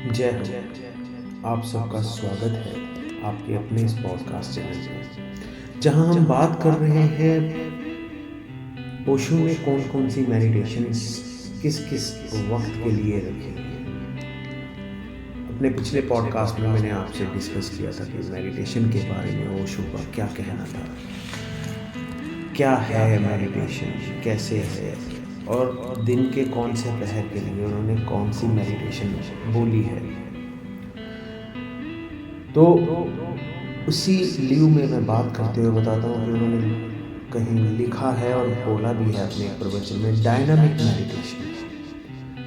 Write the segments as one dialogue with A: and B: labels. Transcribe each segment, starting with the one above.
A: जय हो। आप सबका स्वागत है आपके अपने इस पॉडकास्ट चैनल में, जहां हम बात कर रहे हैं ओशो ने कौन कौन सी मेडिटेशंस किस किस वक्त के लिए रखी हैं। अपने पिछले पॉडकास्ट में मैंने आपसे डिस्कस किया था कि मेडिटेशन के बारे में ओशो का क्या कहना था, क्या है मेडिटेशन, कैसे है, और दिन के कौन से पहर के लिए उन्होंने कौन सी मेडिटेशन बोली है। तो उसी लिव में मैं बात करते हुए बताता हूँ कि उन्होंने कहीं लिखा है और बोला भी है अपने एक प्रवचन में, dynamic meditation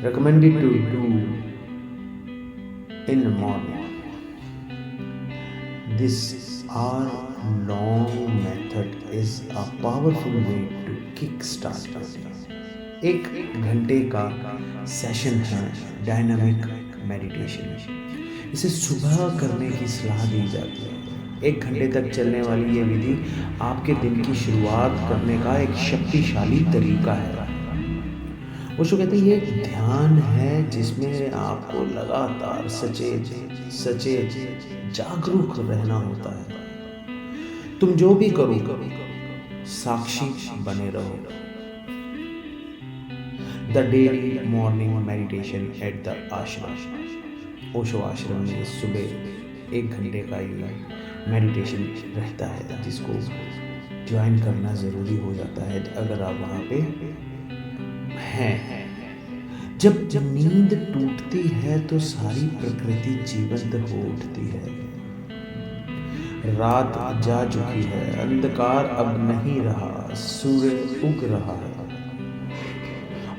A: recommended to do in the morning. This hour-long method is a powerful way to kickstart your day. 1 घंटे का सेशन है डायनामिक मेडिटेशन। इसे सुबह करने की सलाह दी जाती है। 1 घंटे तक चलने वाली ये विधि आपके दिन की शुरुआत करने का एक शक्तिशाली तरीका है। ओशो कहते हैं ये एक ध्यान है जिसमें आपको लगातार सचेत जागरूक रहना होता है। तुम जो भी करो साक्षी बने रहो। The daily morning meditation at the आश्रम। ओशो आश्रम में सुबह 1 घंटे का ये मेडिटेशन रहता है, जिसको ज्वाइन करना ज़रूरी हो जाता है अगर आप वहाँ पे हैं। जब नींद टूटती है तो सारी प्रकृति जीवंत हो उठती है। रात जा चुकी है, अंधकार अब नहीं रहा, सूर्य उग रहा है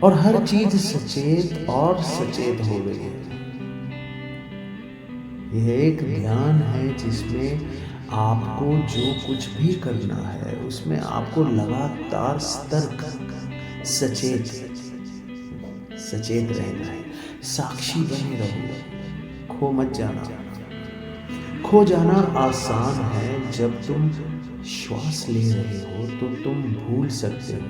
A: और हर चीज सचेत और सचेत हो गई है। यह एक ध्यान है जिसमें आपको जो कुछ भी करना है उसमें आपको लगातार सतर्क सचेत रहना है। साक्षी बने रहो, खो मत जाना। खो जाना आसान है। जब तुम श्वास ले रहे हो तो तुम भूल सकते हो।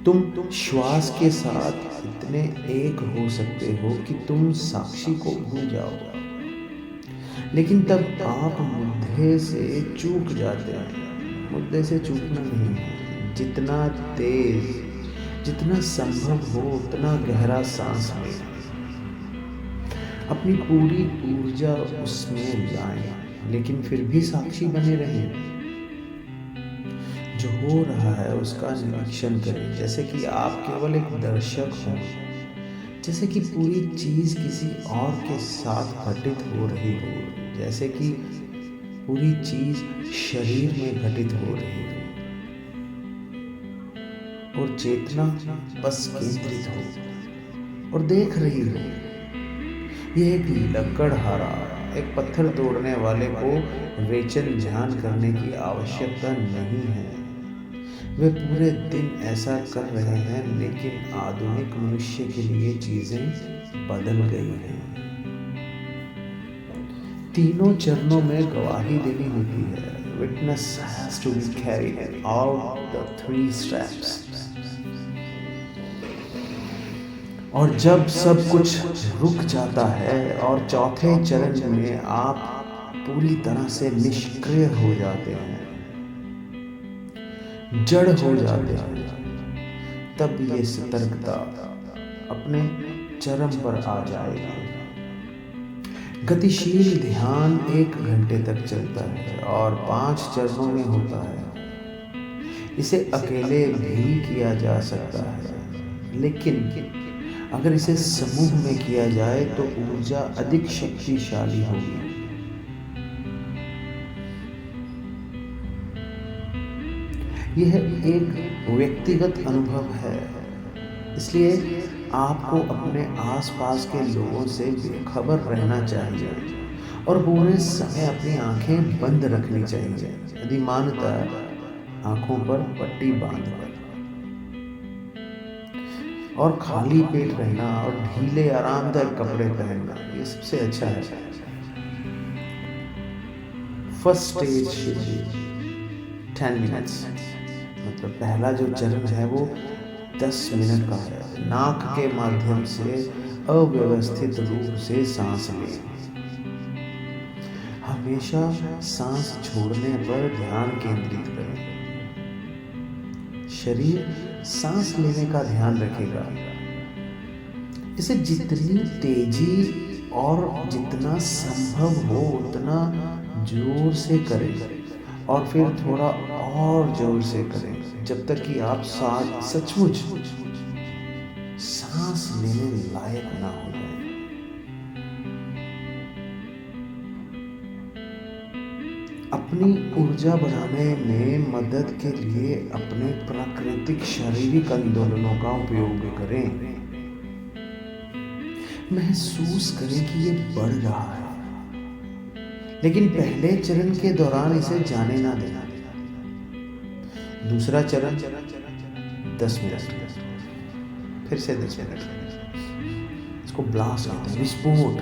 A: तुम श्वास के साथ इतने एक हो सकते हो कि तुम साक्षी को भूल जाओ, लेकिन तब आप मुद्दे से चूक जाते हैं। मुद्दे से चूकना नहीं है, जितना संभव हो उतना गहरा सांस लें, अपनी पूरी ऊर्जा उसमें लाएं, लेकिन फिर भी साक्षी बने रहें। जो हो रहा है उसका निरीक्षण करें, जैसे कि आप केवल एक दर्शक हो, जैसे कि पूरी चीज किसी और के साथ घटित हो रही हो, जैसे कि पूरी चीज शरीर में घटित हो रही हो और चेतना बस केंद्रित हो और देख रही हो। यह एक लकड़हारा, एक पत्थर तोड़ने वाले को रेचन ध्यान करने की आवश्यकता नहीं है। वे पूरे दिन ऐसा कर रहे हैं, लेकिन आधुनिक मनुष्य के लिए चीजें बदल गई हैं। तीनों चरणों में गवाही देनी होती है। Witness has to be carried out the 3 steps. और जब सब कुछ रुक जाता है और चौथे चरण में आप पूरी तरह से निष्क्रिय हो जाते हैं, जड़ हो जाते हैं, तब ये सतर्कता अपने चरम पर आ जाएगी। गतिशील ध्यान 1 घंटे तक चलता है और 5 चरणों में होता है। इसे अकेले भी किया जा सकता है, लेकिन अगर इसे समूह में किया जाए तो ऊर्जा अधिक शक्तिशाली होगी। यह एक व्यक्तिगत अनुभव है, इसलिए आपको अपने आसपास के लोगों से बेखबर रहना चाहिए और पूरे समय अपनी आंखें बंद रखनी चाहिए, अधिमानतः आंखों पर पट्टी बांधकर, और खाली पेट रहना और ढीले आरामदायक कपड़े पहनना ये सबसे अच्छा है। फर्स्ट स्टेज 10 मिनट्स, मतलब पहला जो चरण है वो 10 मिनट का है। नाक के माध्यम से अव्यवस्थित रूप से सांस लें। हमेशा सांस छोड़ने पर ध्यान केंद्रित करें। शरीर सांस लेने का ध्यान रखेगा। इसे जितनी तेजी और जितना संभव हो उतना जोर से करें और फिर थोड़ा और जोर से करें जब तक कि आप सचमुच सांस लेने लायक ना हो जाए। अपनी ऊर्जा बढ़ाने में मदद के लिए अपने प्राकृतिक शारीरिक आंदोलनों का उपयोग करें। महसूस करें कि ये बढ़ रहा है, लेकिन पहले चरण के दौरान इसे जाने ना देना। दूसरा चरण 10 मिनट, फिर से 10 मिनट। इसको ब्लास्ट कहते हैं, विस्फोट।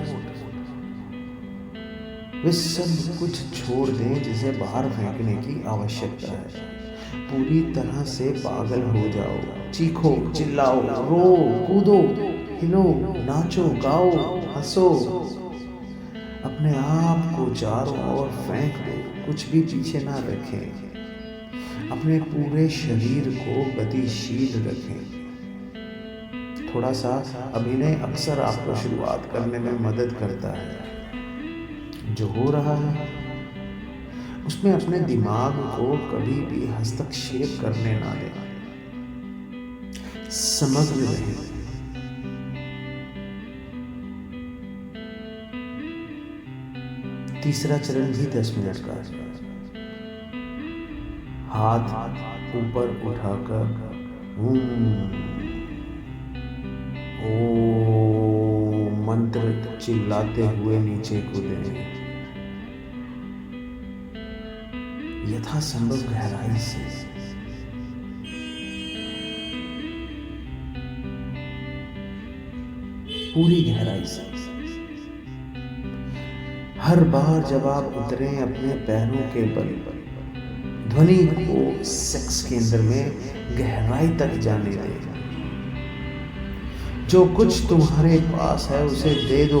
A: वे सब कुछ छोड़ दें जिसे बाहर फेंकने की आवश्यकता है। पूरी तरह से पागल हो जाओ, चीखो, चिल्लाओ, रो, कूदो, हिलो, नाचो, गाओ, हंसो। अपने आप को चारों ओर फेंक दो, कुछ भी पीछे ना रखें। अपने पूरे शरीर को गतिशील रखें। थोड़ा सा अभिनय अक्सर आपको शुरुआत करने में मदद करता है। जो हो रहा है उसमें अपने दिमाग को कभी भी हस्तक्षेप करने ना दें। समग्र रहें। तीसरा चरण भी 10 मिनट का है। हाथ ऊपर उठाकर ओम मंत्र चिल्लाते हुए नीचे कूदें। यथासंभव गहराई से। पूरी गहराई से। हर बार जब आप उतरें अपने पैरों के बल ध्वनि को सेक्स केंद्र में गहराई तक जाने दें। जो कुछ तुम्हारे पास है उसे दे दो।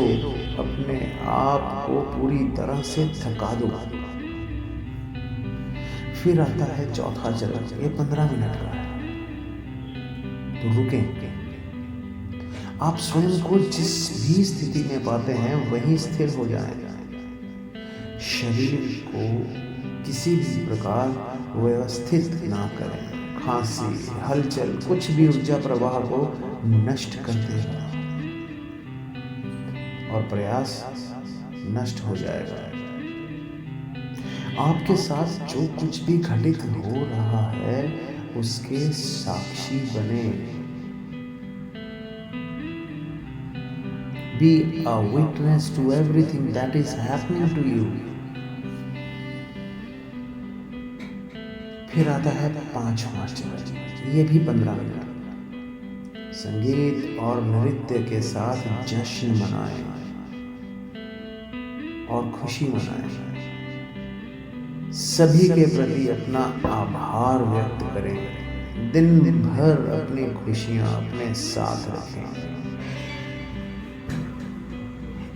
A: अपने आप को पूरी तरह से थका दो। फिर आता है चौथा चरण। ये 15 मिनट का है। तो रुकें। आप स्वयं को जिस भी स्थिति में पाते हैं वहीं स्थिर हो जाएं। शरीर को किसी भी प्रकार व्यवस्थित ना करें। खांसी, हलचल, कुछ भी ऊर्जा प्रवाह को नष्ट कर देगा और प्रयास नष्ट हो जाएगा। आपके साथ जो कुछ भी घटित हो रहा है उसके साक्षी बने। Be a witness to everything that is happening to you. फिर आता है 5वां चरण। ये भी 15 मिनट। संगीत और नृत्य के साथ जश्न मनाएं और खुशी मनाएं। सभी के प्रति अपना आभार व्यक्त करें। दिन भर अपनी खुशियां अपने साथ रखें।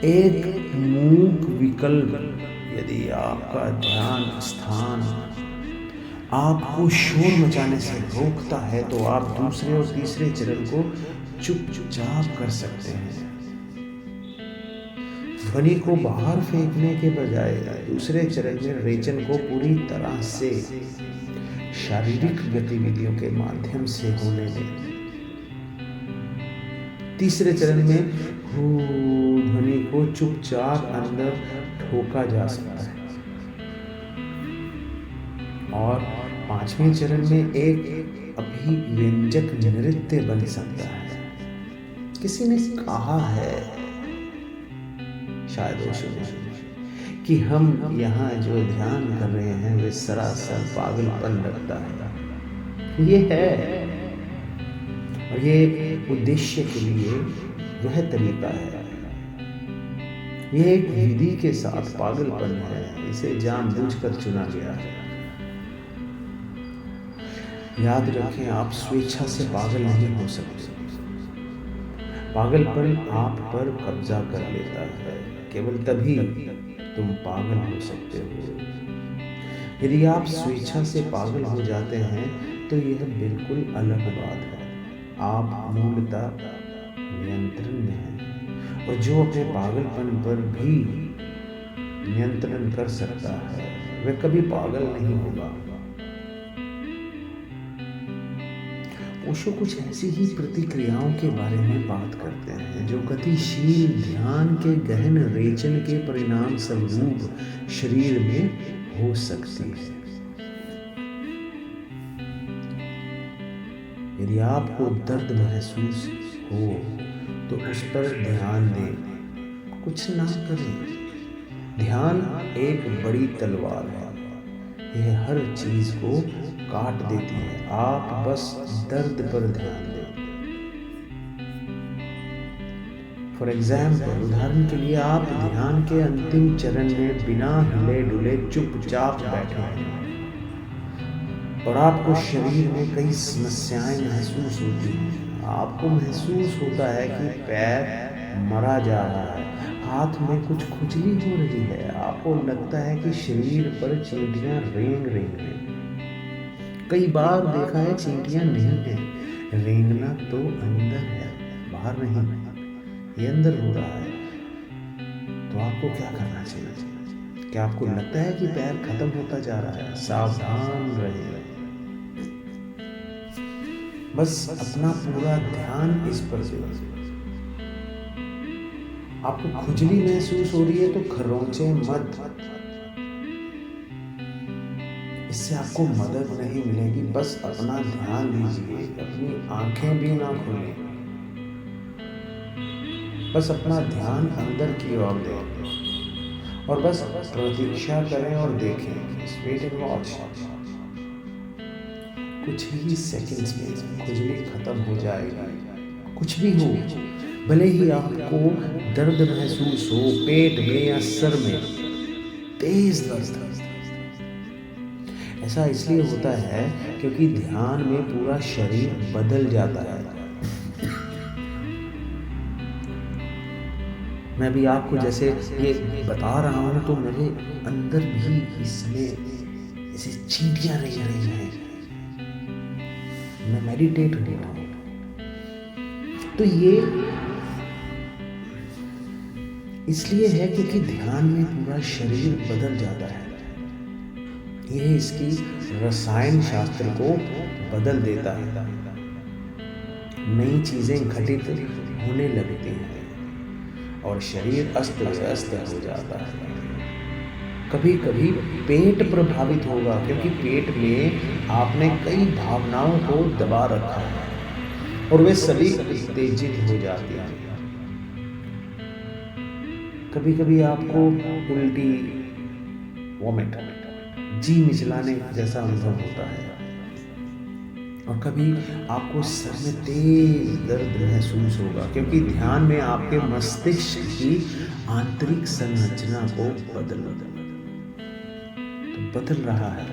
A: एक मूक विकल्प, यदि आपका ध्यान स्थान आपको शोर मचाने से रोकता है तो आप दूसरे और तीसरे चरण को चुपचाप कर सकते हैं। ध्वनि को बाहर फेंकने के बजाय दूसरे चरण में रेचन को पूरी तरह से शारीरिक गतिविधियों के माध्यम से होने दें। तीसरे चरण में ध्वनि को चुपचाप अंदर ठोका जा सकता है और 5वें चरण में एक अभिव्यंजक नृत्य बन सकता है। किसी ने कहा है, शायद वो सुने, कि हम यहाँ जो ध्यान कर रहे हैं वे सरासर पागलपन रखता है। ये है और ये उद्देश्य के लिए वह तरीका है। ये एक विधि के साथ पागलपन है। इसे जानबूझकर चुना गया है। याद रखें, आप स्वेच्छा से पागल नहीं हो सकते। पागलपन आप पर कब्जा कर लेता है। केवल तभी तुम पागल हो सकते हो। यदि आप स्वेच्छा से पागल हो जाते हैं तो यह बिल्कुल अलग बात है। आप मूलतः नियंत्रण में हैं, और जो अपने पागलपन पर भी नियंत्रण कर सकता है वह कभी पागल नहीं होगा। ओशो कुछ ऐसी ही प्रतिक्रियाओं के बारे में बात करते हैं जो गतिशील ध्यान के गहन रेचन के परिणाम स्वरूप शरीर में हो सकती है। यदि आपको दर्द महसूस हो तो उस पर ध्यान दें, कुछ ना करें। ध्यान एक बड़ी तलवार है, यह हर चीज को काट देती है। आप बस दर्द पर ध्यान दें। फॉर एग्जाम्पल, उदाहरण के लिए आप ध्यान के अंतिम चरण में बिना हिले डुले चुपचाप बैठे हैं और आपको शरीर में कई समस्याएं महसूस होती हैं। आपको महसूस होता है कि पैर मरा जा रहा है, हाथ में कुछ खुजली हो रही है, आपको लगता है कि शरीर पर चींटियां रेंग रही हैं। कई बार देखा है चींटियां नहीं है, रेंगना तो अंदर है, बाहर नहीं, ये अंदर हो रहा है। तो आपको क्या करना चाहिए? क्या आपको लगता है कि पैर खत्म होता जा रहा है? सावधान रहें, बस अपना पूरा ध्यान इस पर दें। आपको खुजली महसूस हो रही है तो खरोंचे मत, इससे आपको मदद नहीं मिलेगी। बस अपना ध्यान दीजिए, अपनी आंखें भी ना खोलें, बस अपना ध्यान अंदर की ओर दें और बस प्रतीक्षा करें और देखें। Wait and watch. कुछ ही सेकंड्स में खुजली खत्म हो जाएगी। कुछ भी हो, भले ही आपको दर्द महसूस हो पेट में या सर में, तेज दर्द। ऐसा इसलिए होता है क्योंकि ध्यान में पूरा शरीर बदल जाता है। मैं भी आपको जैसे ये बता रहा हूं तो मेरे अंदर भी इसमें ऐसी चींटियां रह रही हैं। मैं मेडिटेट हो रहा हूं तो ये इसलिए है क्योंकि ध्यान में पूरा शरीर बदल जाता है। यह इसकी रसायन शास्त्र को बदल देता है। नई चीजें घटित होने लगती हैं और शरीर अस्त व्यस्त हो जाता है। कभी कभी पेट प्रभावित होगा क्योंकि पेट में आपने कई भावनाओं को दबा रखा है और वे सभी उत्तेजित हो जाती हैं। कभी कभी आपको उल्टी, वॉमिट, जी मिचलाने जैसा अनुभव होता है और कभी आपको सर में तेज दर्द महसूस होगा क्योंकि ध्यान में आपके मस्तिष्क की आंतरिक संरचना को बदल रहा है।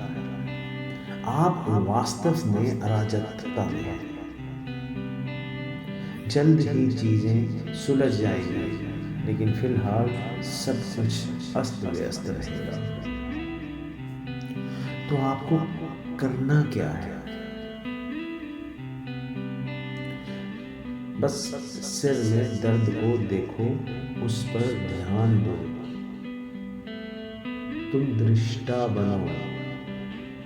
A: आप वास्तव में अराजकता में हैं। जल्द ही चीजें सुलझ जाएंगी, लेकिन फिलहाल सब कुछ अस्त व्यस्त रहेगा। तो आपको करना क्या है? बस सिर में दर्द को देखो, उस पर ध्यान दो। तुम दृष्टा बनो,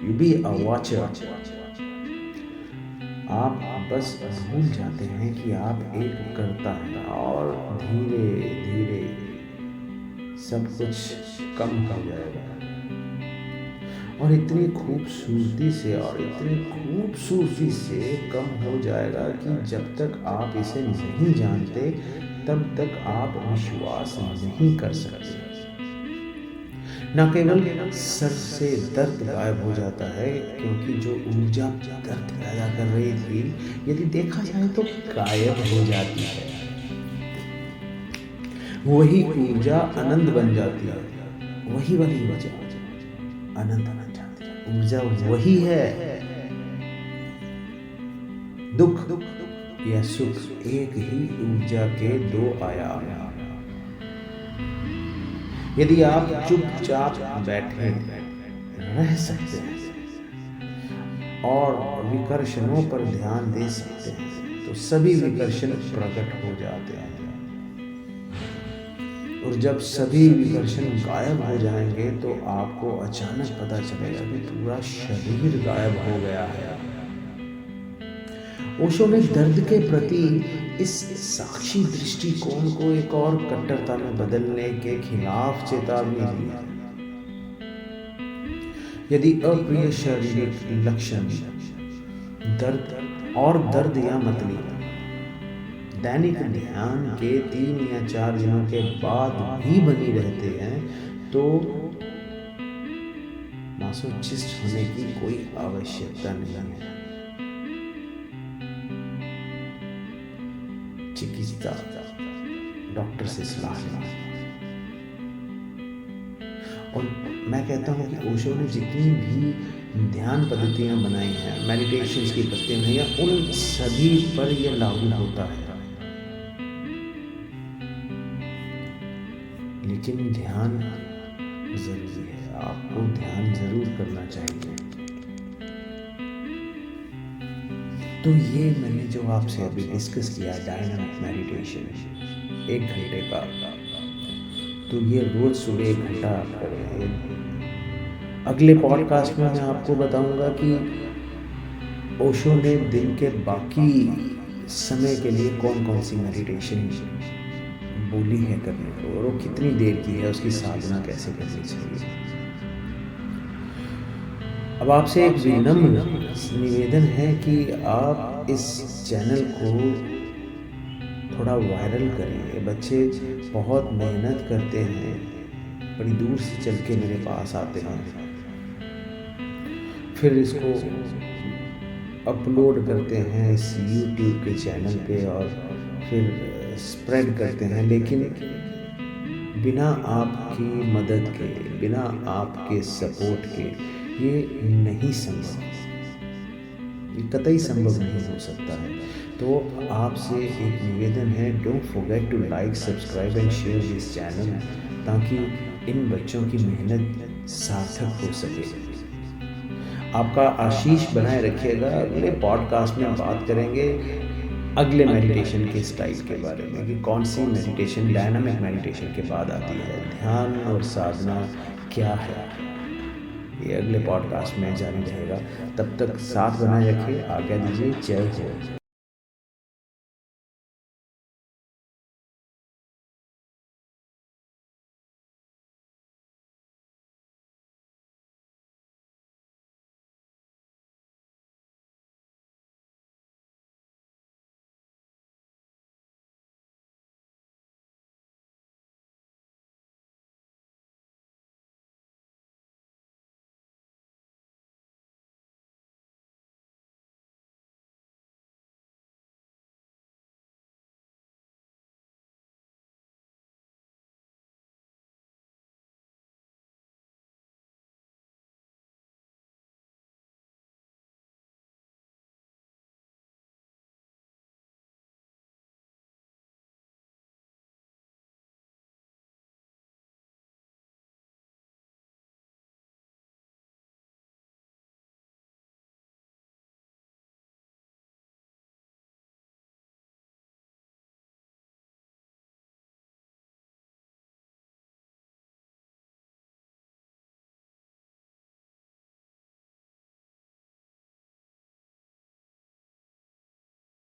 A: यू बी अ वॉचर। आप बस भूल जाते हैं कि आप एक कर्ता हैं और धीरे धीरे सब कुछ कम हो जाएगा और इतनी खूबसूरती से कम हो जाएगा कि जब तक आप इसे नहीं जानते तब तक आप विश्वास नहीं कर सकते। न केवल सर से दर्द गायब हो जाता है क्योंकि जो ऊर्जा दर्द पैदा कर रही थी, यदि देखा जाए तो गायब हो जाती है। वही ऊर्जा आनंद बन जाती है। वही वाली ऊर्जा आनंद बन जाती है। ऊर्जा वही है। दुख या सुख एक ही ऊर्जा के दो आयाम हैं। यदि आप चुपचाप बैठे रह सकते हैं और विकर्षणों पर ध्यान दे सकते हैं तो सभी विकर्षण प्रकट हो जाते हैं। और जब सभी विकर्षण गायब हो जाएंगे तो आपको अचानक पता चलेगा कि पूरा शरीर गायब हो गया है। ओशो ने दर्द के प्रति इस साक्षी दृष्टिकोण को एक और कट्टरता में बदलने के खिलाफ चेतावनी दी है। यदि अप्रिय शारीरिक लक्षण दर्द या मतली दैनिक ध्यान के 3 या 4 दिनों के बाद भी बनी रहते हैं तो मासोचिस्ट होने की कोई आवश्यकता नहीं है। चिकित्सा डॉक्टर से सलाह लें। और मैं कहता हूँ कि ओशो ने जितनी भी ध्यान पद्धतियाँ बनाई हैं, मेडिटेशन की पद्धतियाँ बनाई हैं, उन सभी पर यह लागू होता है। लेकिन ध्यान जरूरी है, आपको ध्यान जरूर करना चाहिए। तो ये मैंने जो आपसे अभी डिस्कस किया डायनामिक मेडिटेशन 1 घंटे का, तो ये रोज सुबह 1 घंटा आप करें। अगले पॉडकास्ट में मैं आपको बताऊंगा कि ओशो ने दिन के बाकी समय के लिए कौन कौन सी मेडिटेशन बोली है करने को और वो कितनी देर की है, उसकी साधना कैसे करनी चाहिए। अब आपसे एक विनम्र निवेदन है कि आप इस चैनल को थोड़ा वायरल करें। ये बच्चे बहुत मेहनत करते हैं, बड़ी दूर से चल के मेरे पास आते हैं, फिर इसको अपलोड करते हैं इस YouTube के चैनल पे और फिर स्प्रेड करते हैं। लेकिन बिना आपकी मदद के, बिना आपके सपोर्ट के ये नहीं संभव, ये कतई संभव नहीं हो सकता है। तो आपसे एक निवेदन है, don't forget to like, subscribe and share this channel, ताकि इन बच्चों की मेहनत सार्थक हो सके। आपका आशीष बनाए रखिएगा। अगले पॉडकास्ट में बात करेंगे अगले मेडिटेशन के स्टाइल के बारे में कि कौन सी मेडिटेशन डायनामिक मेडिटेशन के बाद आती है, ध्यान और साधना क्या है। ये अगले पॉडकास्ट में जारी रहेगा। तब तक साथ बनाए रखिए। आज्ञा दीजिए। जय हो।